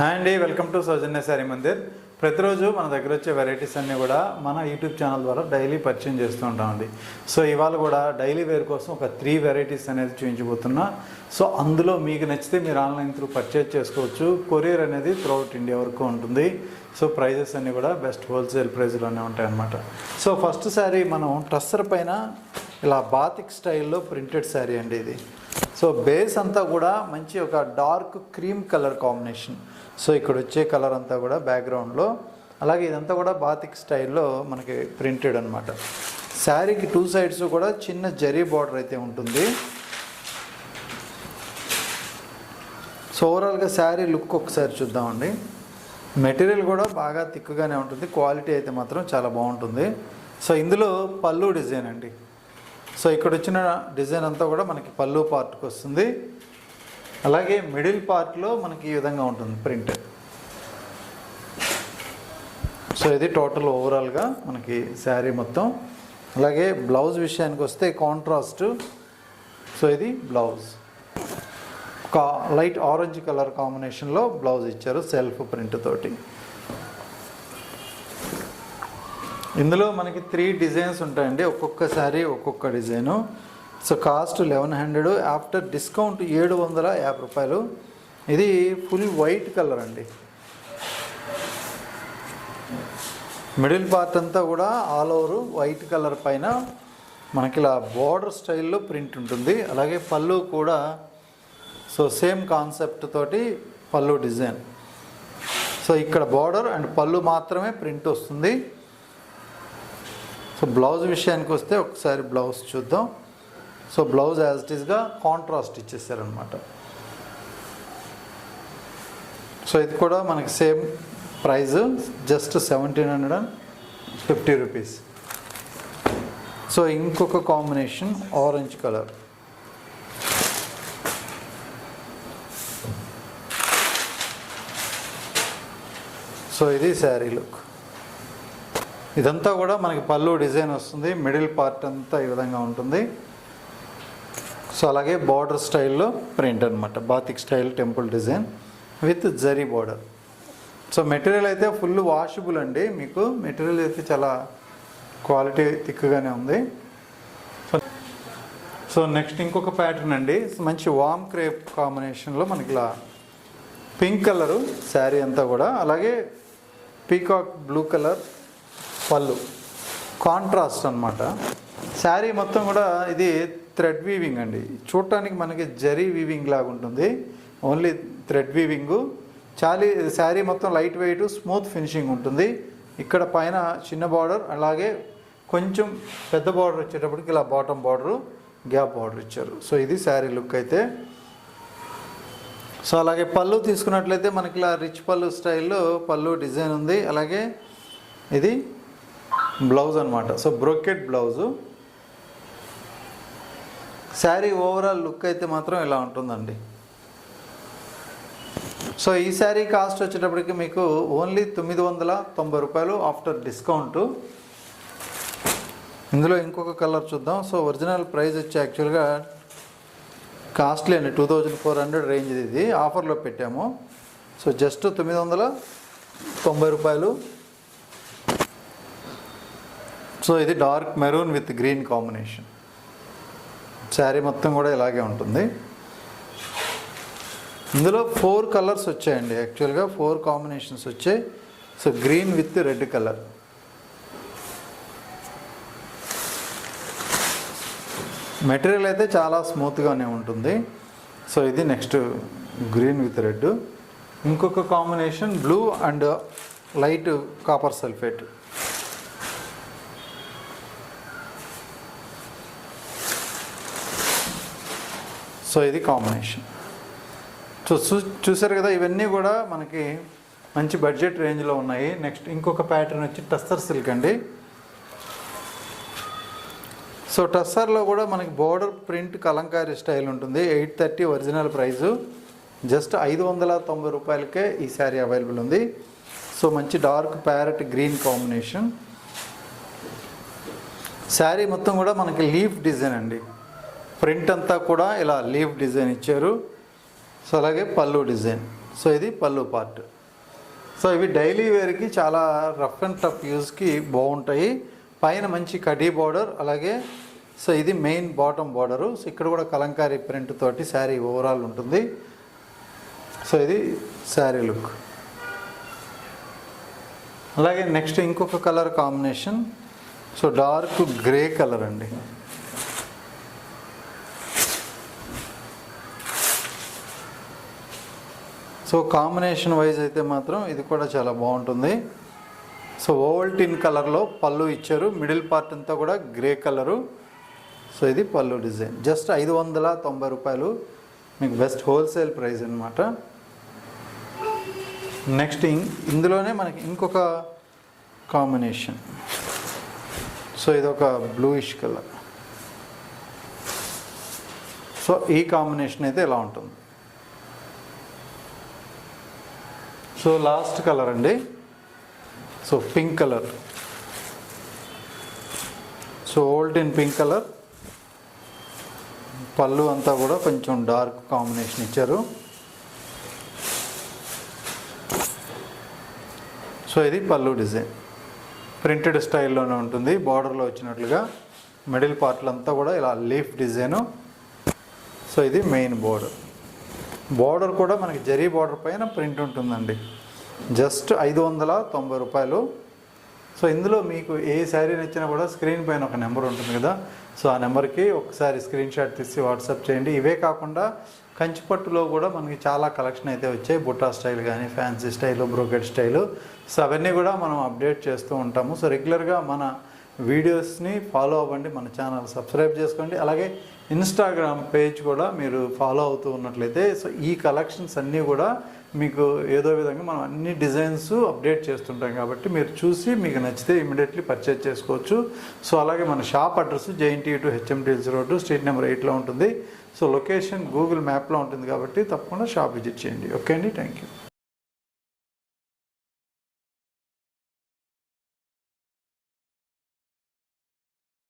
Hi అండి, welcome to సౌజన్య శారీ మందిర్. ప్రతిరోజు మన దగ్గర వచ్చే వెరైటీస్ అన్నీ కూడా మన యూట్యూబ్ ఛానల్ ద్వారా డైలీ పరిచయం చేస్తూ ఉంటామండి. సో ఇవాళ కూడా డైలీ వేర్ కోసం ఒక 3 వెరైటీస్ అనేది చూపించబోతున్నా. సో అందులో మీకు నచ్చితే మీరు ఆన్లైన్ త్రూ పర్చేజ్ చేసుకోవచ్చు. కొరియర్ అనేది త్రూఅవుట్ ఇండియా వరకు ఉంటుంది. సో ప్రైజెస్ అన్నీ కూడా బెస్ట్ హోల్సేల్ ప్రైస్లోనే ఉంటాయన్నమాట. సో ఫస్ట్ శారీ మనం టస్సర్ పైన ఇలా బాతిక్ స్టైల్లో ప్రింటెడ్ శారీ అండి ఇది. సో బేస్ అంతా కూడా మంచి ఒక dark cream colour combination. So ఇక్కడ వచ్చే కలర్ అంతా కూడా బ్యాక్గ్రౌండ్లో, అలాగే ఇదంతా కూడా బాతిక్ స్టైల్లో మనకి ప్రింటెడ్ అనమాట. శారీకి 2 సైడ్స్ కూడా చిన్న జరీ బార్డర్ అయితే ఉంటుంది. సో ఓవరాల్గా శారీ లుక్ ఒకసారి చూద్దామండి. మెటీరియల్ కూడా బాగా థిక్గానే ఉంటుంది, క్వాలిటీ అయితే మాత్రం చాలా బాగుంటుంది. సో ఇందులో పళ్ళు డిజైన్ అండి. సో ఇక్కడ వచ్చిన డిజైన్ అంతా కూడా మనకి పళ్ళు పార్ట్కి వస్తుంది. అలాగే మిడిల్ పార్ట్లో మనకి ఈ విధంగా ఉంటుంది ప్రింట్. సో ఇది టోటల్ ఓవరాల్గా మనకి శారీ మొత్తం. అలాగే బ్లౌజ్ విషయానికి వస్తే కాంట్రాస్ట్. సో ఇది బ్లౌజ్ లైట్ ఆరెంజ్ కలర్ కాంబినేషన్లో బ్లౌజ్ ఇచ్చారు సెల్ఫ్ ప్రింట్ తోటి. ఇందులో మనకి 3 డిజైన్స్ ఉంటాయండి, ఒక్కొక్క శారీ ఒక్కొక్క design. So cost 1100, after discount 750 రూపాయలు. ఇది ఫుల్ వైట్ కలర్ అండి. మిడిల్ పార్ట్ అంతా కూడా ఆల్ ఓవర్ వైట్ కలర్ పైన మనకి ఇలా బార్డర్ స్టైల్లో ప్రింట్ ఉంటుంది. అలాగే పళ్ళు కూడా సో సేమ్ కాన్సెప్ట్ తోటి పళ్ళు డిజైన్. సో ఇక్కడ బార్డర్ అండ్ పళ్ళు మాత్రమే ప్రింట్ వస్తుంది. సో బ్లౌజ్ విషయానికి వస్తే ఒకసారి బ్లౌజ్ చూద్దాం. సో బ్లౌజ్ యాజ్ ఇట్ ఈస్గా కాంట్రాస్ట్ ఇచ్చేసారనమాట. సో ఇది కూడా మనకి same price, just 1750 rupees. So ఇంకొక కాంబినేషన్ ఆరెంజ్ కలర్. సో ఇది శారీ లుక్. ఇదంతా కూడా మనకి పళ్ళు డిజైన్ వస్తుంది, మిడిల్ పార్ట్ అంతా ఈ విధంగా ఉంటుంది. సో అలాగే బార్డర్ స్టైల్లో ప్రింట్ అనమాట, batik style temple design with zari border. So material అయితే ఫుల్ వాషబుల్ అండి. మీకు మెటీరియల్ అయితే చాలా క్వాలిటీ థిక్గానే ఉంది. సో నెక్స్ట్ ఇంకొక ప్యాటర్న్ అండి, మంచి వామ్ క్రేప్ కాంబినేషన్లో మనకి ఇలా పింక్ కలరు శారీ అంతా కూడా, అలాగే పీకాక్ బ్లూ కలర్ పళ్ళు, కాంట్రాస్ట్ అనమాట. శారీ మొత్తం కూడా ఇది థ్రెడ్ వీవింగ్ అండి. చూడటానికి మనకి జరీ వీవింగ్ లాగా ఉంటుంది, ఓన్లీ థ్రెడ్ వీవింగు. శారీ మొత్తం లైట్ వెయిట్ స్మూత్ ఫినిషింగ్ ఉంటుంది. ఇక్కడ పైన చిన్న బార్డర్, అలాగే కొంచెం పెద్ద బార్డర్ వచ్చేటప్పటికి ఇలా బాటమ్ బార్డరు గ్యాప్ బార్డర్ ఇచ్చారు. సో ఇది శారీ లుక్ అయితే. సో అలాగే పళ్ళు తీసుకున్నట్లయితే మనకి ఇలా రిచ్ పళ్ళు స్టైల్లో పళ్ళు డిజైన్ ఉంది. అలాగే ఇది బ్లౌజ్ అనమాట. So brocade blouse. Sari overall look అయితే మాత్రం ఇలా ఉంటుందండి. సో ఈ శారీ కాస్ట్ వచ్చేటప్పటికి మీకు ఓన్లీ 990 రూపాయలు ఆఫ్టర్ డిస్కౌంట్. ఇందులో ఇంకొక కలర్ చూద్దాం. సో ఒరిజినల్ ప్రైస్ వచ్చి యాక్చువల్గా కాస్ట్లీ అండి, 2400 రేంజ్. ఇది ఆఫర్లో పెట్టాము. సో జస్ట్ 990 రూపాయలు. సో ఇది dark maroon with green combination. Sari మొత్తం కూడా ఇలాగే ఉంటుంది. ఇందులో 4 కలర్స్ వచ్చాయండి, యాక్చువల్గా 4 కాంబినేషన్స్ వచ్చాయి. So green with red colour. Material అయితే చాలా స్మూత్గానే ఉంటుంది. సో ఇది నెక్స్ట్ గ్రీన్ విత్ రెడ్. ఇంకొక combination blue and light copper sulphate. So ఇది కాంబినేషన్. సో చూసారు కదా, ఇవన్నీ కూడా మనకి మంచి బడ్జెట్ రేంజ్లో ఉన్నాయి. నెక్స్ట్ ఇంకొక ప్యాటర్న్ వచ్చి టస్సర్ సిల్క్ అండి. సో టస్సర్లో కూడా మనకి బోర్డర్ ప్రింట్ కలంకారీ స్టైల్ ఉంటుంది. 830 ఒరిజినల్ ప్రైజు, జస్ట్ 590 రూపాయలకే ఈ శారీ అవైలబుల్ ఉంది. సో మంచి dark parrot green combination. Sari మొత్తం కూడా మనకి లీఫ్ డిజైన్ అండి. ప్రింట్ అంతా కూడా ఇలా లీఫ్ డిజైన్ ఇచ్చారు. సో అలాగే పళ్ళు డిజైన్. సో ఇది పళ్ళు పార్ట్. సో ఇవి డైలీ వేర్కి చాలా రఫ్ అండ్ టఫ్ యూస్కి బాగుంటాయి. పైన మంచి కడీ బార్డర్, అలాగే సో ఇది మెయిన్ బాటమ్ బార్డరు. సో ఇక్కడ కూడా కలంకారీ ప్రింట్ తోటి శారీ ఓవరాల్ ఉంటుంది. సో ఇది శారీ లుక్. అలాగే నెక్స్ట్ ఇంకొక colour combination, so dark grey colour అండి. సో కాంబినేషన్ వైజ్ అయితే మాత్రం ఇది కూడా చాలా బాగుంటుంది. సో ఓవల్టీన్ కలర్లో పళ్ళు ఇచ్చారు, మిడిల్ పార్ట్ అంతా కూడా గ్రే కలరు. సో ఇది పళ్ళు డిజైన్. జస్ట్ 590 రూపాయలు మీకు బెస్ట్ హోల్సేల్ ప్రైస్ అనమాట. నెక్స్ట్ ఇందులోనే మనకి ఇంకొక కాంబినేషన్, సో ఇదొక బ్లూయిష్ కలర్. సో ఈ కాంబినేషన్ అయితే ఎలా ఉంటుంది. సో లాస్ట్ కలర్ అండి, so pink colour. So old in pink colour, పళ్ళు అంతా కూడా కొంచెం డార్క్ కాంబినేషన్ ఇచ్చారు. సో ఇది పళ్ళు డిజైన్ ప్రింటెడ్ స్టైల్లోనే ఉంటుంది, బార్డర్లో వచ్చినట్లుగా. మిడిల్ పార్ట్లు అంతా కూడా ఇలా లీఫ్ డిజైను. సో ఇది మెయిన్ బార్డర్. బార్డర్ కూడా మనకి జరీ బార్డర్ పైన ప్రింట్ ఉంటుందండి. జస్ట్ 590 రూపాయలు. సో ఇందులో మీకు ఏ శారీ నచ్చినా కూడా స్క్రీన్ పైన ఒక నెంబర్ ఉంటుంది కదా, సో ఆ నెంబర్కి ఒకసారి స్క్రీన్ షాట్ తీసి వాట్సాప్ చేయండి. ఇవే కాకుండా కంచిపట్టులో కూడా మనకి చాలా కలెక్షన్ అయితే వచ్చాయి. బుట్టా స్టైల్ కానీ, fancy style, brocade style. So అవన్నీ కూడా మనం అప్డేట్ చేస్తూ ఉంటాము. సో రెగ్యులర్గా మన వీడియోస్ని ఫాలో అవ్వండి, మన ఛానల్ సబ్స్క్రైబ్ చేసుకోండి. అలాగే ఇన్స్టాగ్రామ్ పేజ్ కూడా మీరు ఫాలో అవుతూ ఉన్నట్లయితే సో ఈ కలెక్షన్స్ అన్నీ కూడా మీకు ఏదో విధంగా మనం అన్ని డిజైన్స్ అప్డేట్ చేస్తుంటాం కాబట్టి మీరు చూసి మీకు నచ్చితే ఇమీడియట్లీ పర్చేజ్ చేసుకోవచ్చు. సో అలాగే మన shop address JNTU to HMTLC road, street number 8లో ఉంటుంది. సో లొకేషన్ గూగుల్ మ్యాప్లో ఉంటుంది కాబట్టి తప్పకుండా షాప్ విజిట్ చేయండి. ఓకే అండి, థ్యాంక్ యూ.